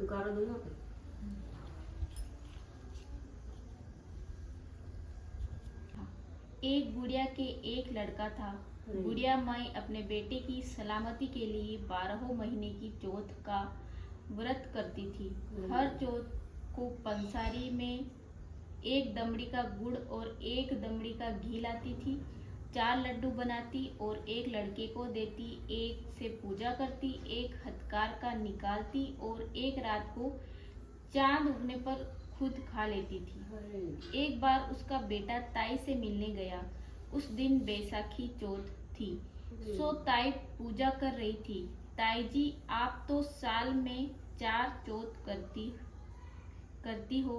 गारा दूंगा फिर। एक बुढ़िया के एक लड़का था। बुढ़िया माई अपने बेटे की सलामती के लिए 12 महीने की चौथ का व्रत करती थी। हर चौथ को पंसारी में 1 दमड़ी का गुड़ और 1 दमड़ी का घी लाती थी। 4 लड्डू बनाती और एक लड़के को देती, एक से पूजा करती, एक हथकार का निकालती और एक रात को चांद उगने पर खुद खा लेती थी। एक बार उसका बेटा ताई से मिलने गया। उस दिन बैसाखी चौथ थी, सो ताई पूजा कर रही थी। ताई जी, आप तो साल में 4 चौथ करती हो,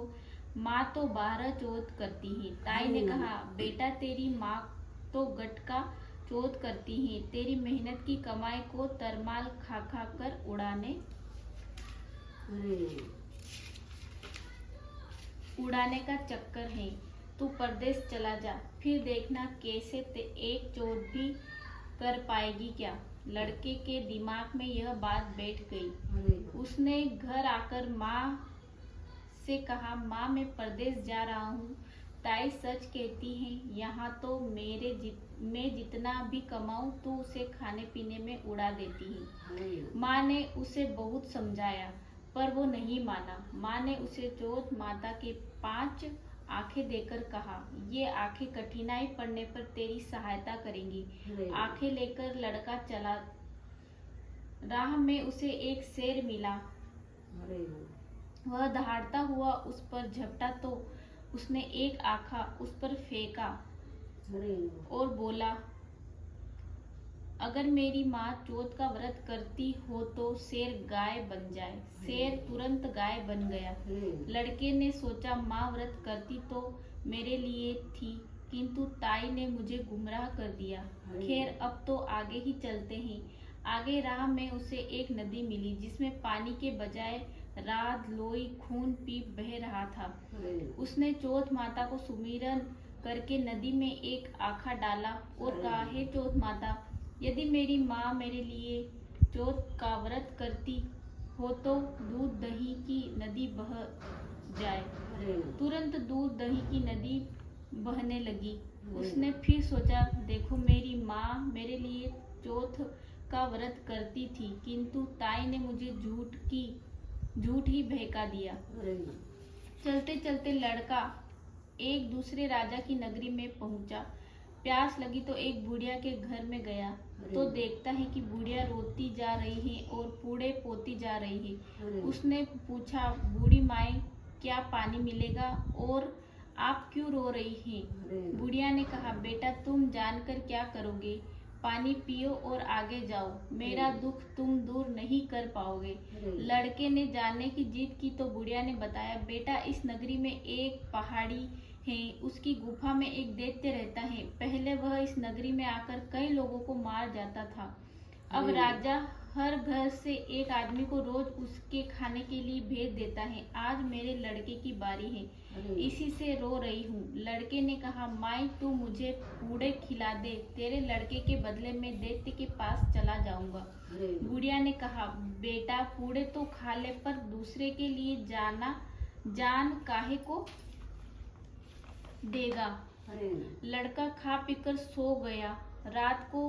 माँ तो 12 चौथ करती है। ताई ने कहा, बेटा तेरी माँ तो गटका चौथ करती है, तेरी मेहनत की कमाई को तरमाल खा खा कर उड़ाने का चक्कर है। तू परदेश चला जा, फिर देखना कैसे एक चौथ भी कर पाएगी क्या। लड़के के दिमाग में यह बात बैठ गई। उसने घर आकर माँ से कहा, माँ मैं परदेश जा रहा हूँ। ताई सच कहती है, यहाँ तो मैं जितना भी कमाऊँ तू उसे खाने पीने में उड़ा देती है। माँ ने उसे बहुत समझाया पर वो नहीं माना। माँ ने उसे चौथ माता के 5 आंखें देकर कहा, ये आंखें कठिनाई पड़ने पर तेरी सहायता करेंगी। आंखें लेकर लड़का चला। राह में उसे एक शेर मिला। वह दहाड़ता हुआ उस पर झपटा तो उसने एक आंखा उस पर फेंका और बोला, अगर मेरी माँ चौथ का व्रत करती हो तो शेर गाय बन जाए। शेर तुरंत गाय बन गया। लड़के ने सोचा, माँ व्रत करती तो मेरे लिए थी, किंतु ताई ने मुझे गुमराह कर दिया। खैर अब तो आगे ही चलते हैं। आगे राह में उसे एक नदी मिली जिसमें पानी के बजाय राध लोई खून पीप बह रहा था। उसने चौथ माता को सुमिरन करके नदी में एक आखा डाला और कहा, हे चौथ माता, यदि मेरी माँ मेरे लिए चौथ का व्रत करती हो तो दूध दही की नदी बह जाए। तुरंत दूध दही की नदी बहने लगी। उसने फिर सोचा, देखो मेरी माँ मेरे लिए चौथ का व्रत करती थी, किंतु ताई ने मुझे झूठ ही बहका दिया। चलते चलते लड़का एक दूसरे राजा की नगरी में पहुंचा। प्यास लगी तो एक बुढ़िया के घर में गया तो देखता है कि बुढ़िया रोती जा रही है और पूड़े पोती जा रही है। उसने पूछा, बूढ़ी माई, क्या पानी मिलेगा और आप क्यों रो रही हैं? बुढ़िया ने कहा, बेटा तुम जानकर क्या करोगे, पानी पियो और आगे जाओ, मेरा दुख तुम दूर नहीं कर पाओगे। लड़के ने जानने की जिद की तो बुढ़िया ने बताया, बेटा इस नगरी में एक पहाड़ी है, उसकी गुफा में एक दैत्य रहता है। पहले वह इस नगरी में आकर कई लोगों को मार जाता था। अब राजा हर घर से एक आदमी को रोज उसके खाने के लिए भेज देता है। आज मेरे लड़के की बारी है, इसी से रो रही हूँ। लड़के ने कहा, माई तू मुझे पूड़े खिला दे, तेरे लड़के के बदले में दैत्य के पास चला जाऊंगा। बुढ़िया ने कहा, बेटा पूड़े तो खा ले पर दूसरे के लिए जान काहे को देगा। लड़का खा पीकर सो गया। रात को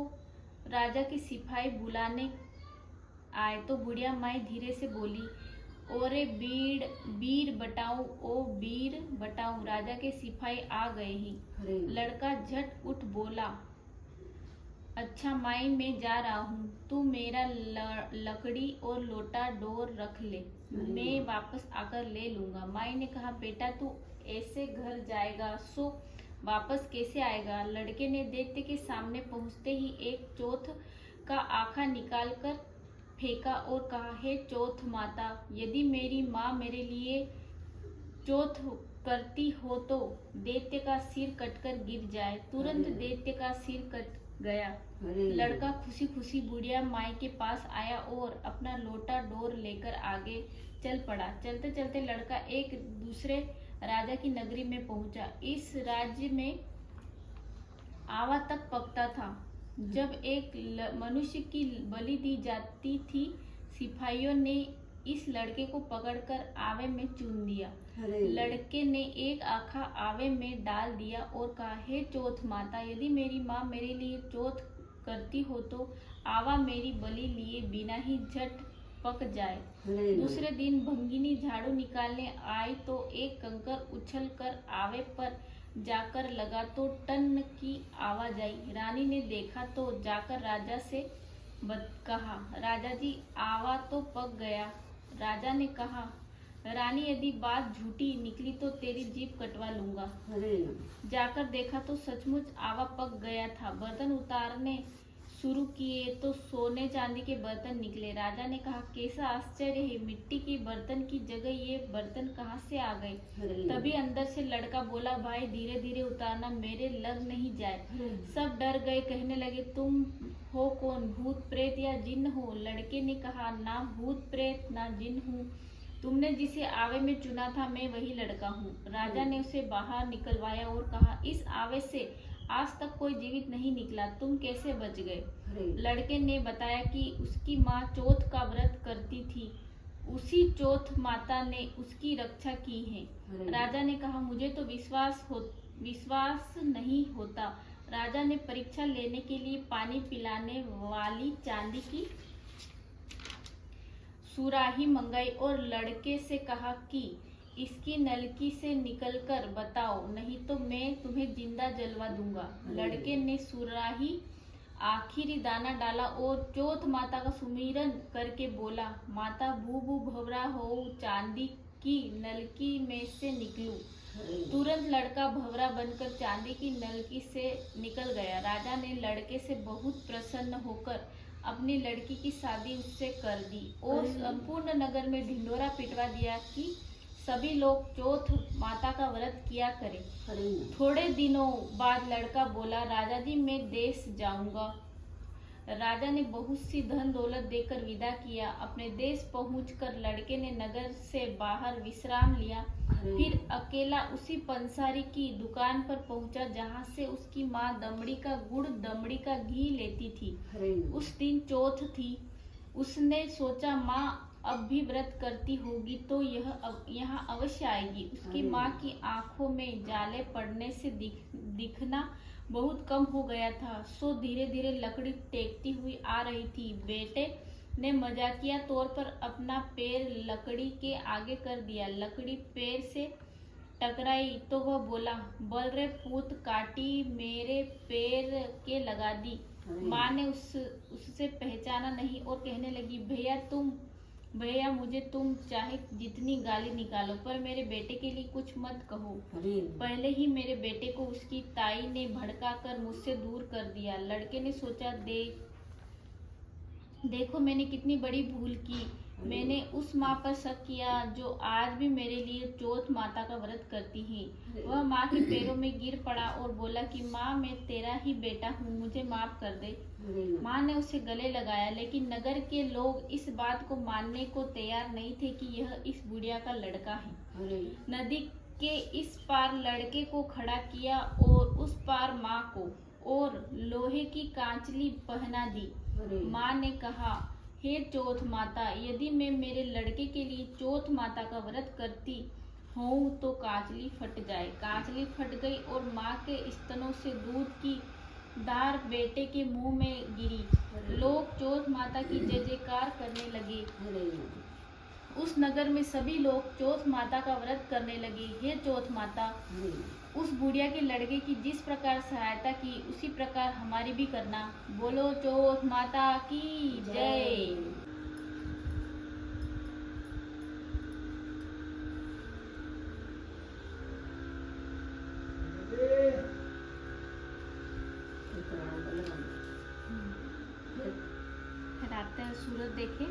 राजा के सिपाही बुलाने आए तो बुढ़िया माई धीरे से बोली, ओरे बीर बटाऊ, ओ बीर बटाऊ, राजा के सिपाही आ गए हैं। लड़का झट उठ बोला, अच्छा माई मैं जा रहा हूँ, तू मेरा लकड़ी और लोटा डोर रख ले, मैं वापस आकर ले लूंगा। माई ने कहा, बेटा तू ऐसे घर जाएगा सो वापस कैसे आएगा? लड़के ने दैत्य के सामने पहुंचते ही एक चौथ का आखा निकाल कर फेंका और कहा, हे चौथ माता, यदि मेरी माँ मेरे लिए चौथ करती हो तो दैत्य का सिर कटकर गिर जाए। तुरंत दैत्य का सिर कट गया। लड़का खुशी खुशी बुढ़िया माई के पास आया और अपना लोटा डोर लेकर आगे चल पड़ा। चलते चलते लड़का एक दूसरे राजा की नगरी में पहुंचा। इस राज्य में आवा तक पकता था। जब एक मनुष्य की बलि दी जाती थी, सिपाहियों ने इस लड़के को पकड़कर आवे में चुन दिया। अरे लड़के ने एक आखा आवे में डाल दिया और कहा, हे चौथ माता, यदि मेरी माँ मेरे लिए चौथ करती हो तो आवा मेरी बलि लिए बिना ही झट पक जाए। अरे दूसरे दिन भंगिनी झाड़ू निकालने आई तो एक कंकर उछल कर आवे पर जाकर लगा तो टन की आवाज आई। रानी ने देखा तो जाकर राजा से कहा, राजा जी, आवा तो पक गया। राजा ने कहा, रानी, यदि बात झूठी निकली तो तेरी जीभ कटवा लूंगा। अरे जाकर देखा तो सचमुच आवा पक गया था। बर्तन उतारने शुरू किए तो सोने चांदी के बर्तन निकले। राजा ने कहा, कैसा आश्चर्य है, मिट्टी के बर्तन की जगह ये बर्तन कहाँ से आ गए। तभी अंदर से लड़का बोला, भाई धीरे धीरे उतारना, मेरे लग नहीं जाए। सब डर गए, कहने लगे, तुम हो कौन, भूत प्रेत या जिन्न हो। लड़के ने कहा, ना भूत प्रेत ना जिन्न हूँ, तुमने जिसे आवे में चुना था मैं वही लड़का हूँ। राजा ने उसे बाहर निकलवाया और कहा, इस आवे से आज तक कोई जीवित नहीं निकला, तुम कैसे बच गए। लड़के ने बताया कि उसकी माँ चौथ का व्रत करती थी, उसी चौथ माता ने उसकी रक्षा की है। राजा ने कहा, मुझे तो विश्वास नहीं होता। राजा ने परीक्षा लेने के लिए पानी पिलाने वाली चांदी की सुराही मंगाई और लड़के से कहा कि इसकी नलकी से निकलकर बताओ, नहीं तो मैं तुम्हें जिंदा जलवा दूंगा। लड़के ने सुराही आखिरी दाना डाला और चौथ माता का सुमिरन करके बोला, माता भू भू भवरा हो, चांदी की नलकी में से निकलूं। तुरंत लड़का भवरा बनकर चांदी की नलकी से निकल गया। राजा ने लड़के से बहुत प्रसन्न होकर अपनी लड़की की शादी उससे कर दी और संपूर्ण नगर में ढिंडोरा पिटवा दिया कि सभी लोग चौथ माता का व्रत किया करें। थोड़े दिनों बाद लड़का बोला, राजा जी, मैं देश जाऊंगा। राजा ने बहुत सी धन दौलत देकर विदा किया। अपने देश पहुंचकर लड़के ने नगर से बाहर विश्राम लिया। फिर अकेला उसी पंसारी की दुकान पर पहुंचा जहां से उसकी माँ दमड़ी का गुड़ दमड़ी का घी लेती थी। उस दिन चौथ थी। उसने सोचा, माँ अब भी व्रत करती होगी तो यहाँ अवश्य आएगी। उसकी माँ की आंखों में जाले पड़ने से दिखना बहुत कम हो गया था, सो धीरे धीरे लकड़ी टेकती हुई आ रही थी। बेटे ने मजाकिया तौर पर अपना पैर लकड़ी के आगे कर दिया। लकड़ी पैर से टकराई तो वह बोला, बल रे पूत, काटी मेरे पैर के लगा दी। माँ ने उससे पहचाना नहीं और कहने लगी, भैया मुझे तुम चाहे जितनी गाली निकालो पर मेरे बेटे के लिए कुछ मत कहो। पहले ही मेरे बेटे को उसकी ताई ने भड़का कर मुझसे दूर कर दिया। लड़के ने सोचा, देखो मैंने कितनी बड़ी भूल की। मैंने उस माँ पर शक किया जो आज भी मेरे लिए चौथ माता का व्रत करती है। वह माँ के पैरों में गिर पड़ा और बोला कि माँ, मैं तेरा ही बेटा हूँ, मुझे माफ कर दे। माँ ने उसे गले लगाया, लेकिन नगर के लोग इस बात को मानने को तैयार नहीं थे कि यह इस बुढ़िया का लड़का है। नदी के इस पार लड़के को खड़ा किया और उस पार माँ को और लोहे की कांचली पहना दी। माँ ने कहा, हे चौथ माता, यदि मैं मेरे लड़के के लिए चौथ माता का व्रत करती हूँ तो कांचली फट जाए। कांचली फट गई और माँ के स्तनों से दूध की धार बेटे के मुंह में गिरी। लोग चौथ माता की जय जयकार करने लगे। उस नगर में सभी लोग चौथ माता का व्रत करने लगे। हे चौथ माता, उस बुढ़िया के लड़के की जिस प्रकार सहायता की उसी प्रकार हमारी भी करना। बोलो चौथ माता की जय। रात सूरज देखे।